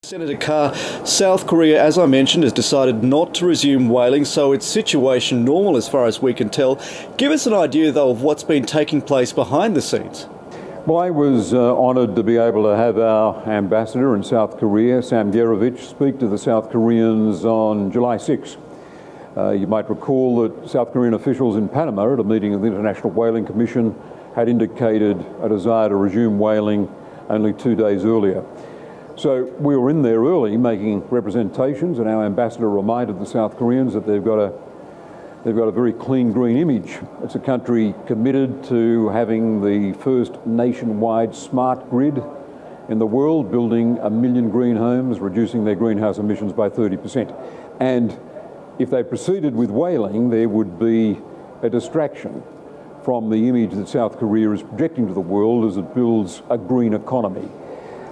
Senator Carr, South Korea, as I mentioned, has decided not to resume whaling, so it's situation normal as far as we can tell. Give us an idea, though, of what's been taking place behind the scenes. Well, I was honoured to be able to have our ambassador in South Korea, Sam Gerovich, speak to the South Koreans on July 6. You might recall that South Korean officials in Panama at a meeting of the International Whaling Commission had indicated a desire to resume whaling only 2 days earlier. So we were in there early making representations, and our ambassador reminded the South Koreans that they've got a very clean green image. It's a country committed to having the first nationwide smart grid in the world, building 1 million green homes, reducing their greenhouse emissions by 30%. And if they proceeded with whaling, there would be a distraction from the image that South Korea is projecting to the world as it builds a green economy.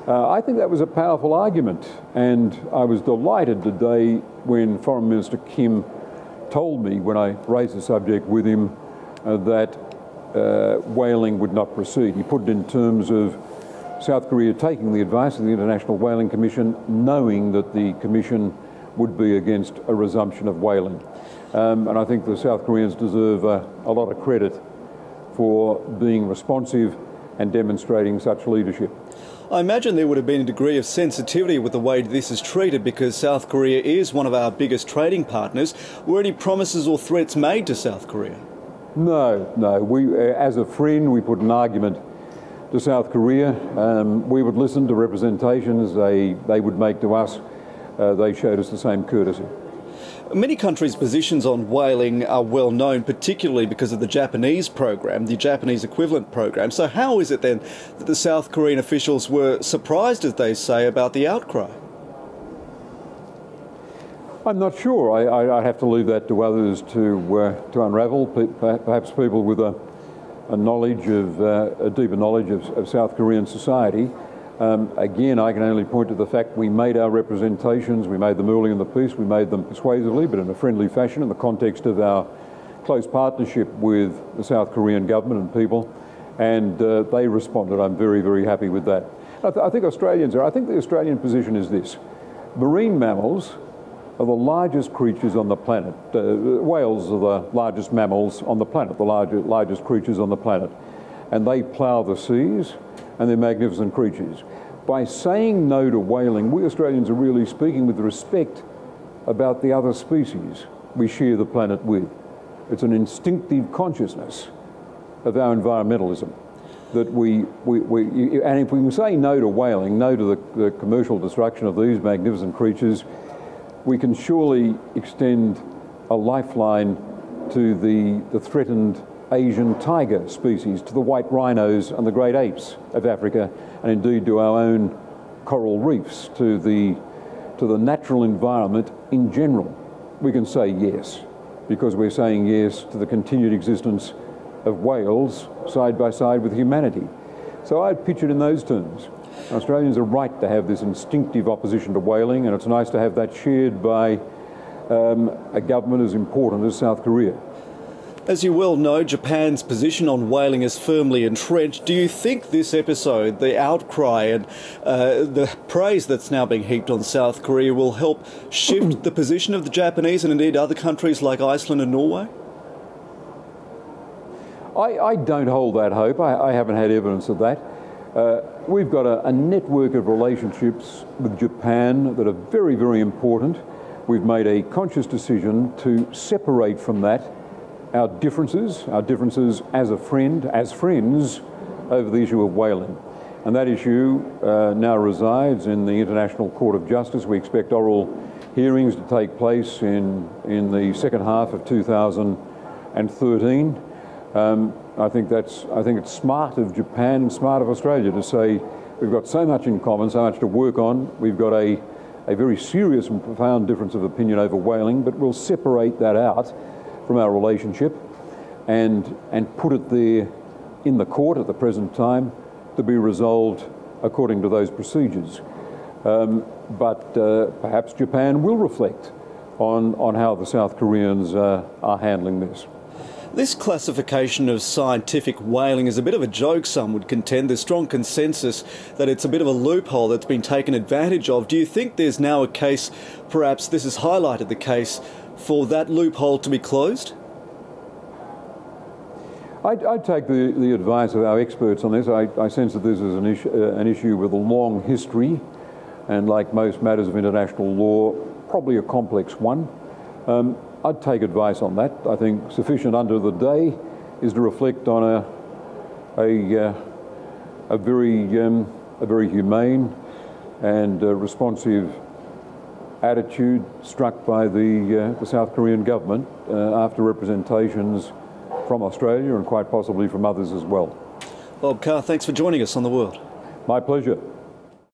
I think that was a powerful argument, and I was delighted today when Foreign Minister Kim told me, when I raised the subject with him, that whaling would not proceed. He put it in terms of South Korea taking the advice of the International Whaling Commission, knowing that the Commission would be against a resumption of whaling. And I think the South Koreans deserve a lot of credit for being responsive and demonstrating such leadership. I imagine there would have been a degree of sensitivity with the way this is treated because South Korea is one of our biggest trading partners. Were any promises or threats made to South Korea? No. We, as a friend, we put an argument to South Korea. We would listen to representations they would make to us. They showed us the same courtesy. Many countries' positions on whaling are well known, particularly because of the Japanese program, the Japanese equivalent program. So how is it then that the South Korean officials were surprised, as they say, about the outcry? I'm not sure. I have to leave that to others to unravel. Perhaps people with a deeper knowledge of South Korean society. Again, I can only point to the fact we made our representations, we made them early in the piece, we made them persuasively, but in a friendly fashion in the context of our close partnership with the South Korean government and people, and they responded. I'm very, very happy with that. I think the Australian position is this. Marine mammals are the largest creatures on the planet. Whales are the largest mammals on the planet, the largest creatures on the planet, and they plough the seas, and they're magnificent creatures. By saying no to whaling, we Australians are really speaking with respect about the other species we share the planet with. It's an instinctive consciousness of our environmentalism that and if we can say no to whaling, no to the commercial destruction of these magnificent creatures, we can surely extend a lifeline to the threatened Asian tiger species, to the white rhinos and the great apes of Africa, and indeed to our own coral reefs, to the natural environment in general. We can say yes, because we're saying yes to the continued existence of whales side by side with humanity. So I'd pitch it in those terms. Australians are right to have this instinctive opposition to whaling, and it's nice to have that shared by a government as important as South Korea. As you well know, Japan's position on whaling is firmly entrenched. Do you think this episode, the outcry and the praise that's now being heaped on South Korea will help shift the position of the Japanese and indeed other countries like Iceland and Norway? I don't hold that hope. I haven't had evidence of that. We've got a network of relationships with Japan that are very, very important. We've made a conscious decision to separate from that our differences as friends over the issue of whaling. And that issue now resides in the International Court of Justice. We expect oral hearings to take place in the second half of 2013. I think it's smart of Japan and smart of Australia to say we've got so much in common, so much to work on. We've got a very serious and profound difference of opinion over whaling, but we'll separate that out from our relationship and put it there in the court at the present time to be resolved according to those procedures. But perhaps Japan will reflect on how the South Koreans are handling this. This classification of scientific whaling is a bit of a joke, some would contend. There's strong consensus that it's a bit of a loophole that's been taken advantage of. Do you think there's now a case, perhaps this has highlighted the case, for that loophole to be closed? I'd take the advice of our experts on this. I sense that this is an issue with a long history, and like most matters of international law, probably a complex one. I'd take advice on that. I think sufficient unto the day is to reflect on a very humane and responsive attitude struck by the South Korean government after representations from Australia and quite possibly from others as well. Bob Carr, thanks for joining us on The World. My pleasure.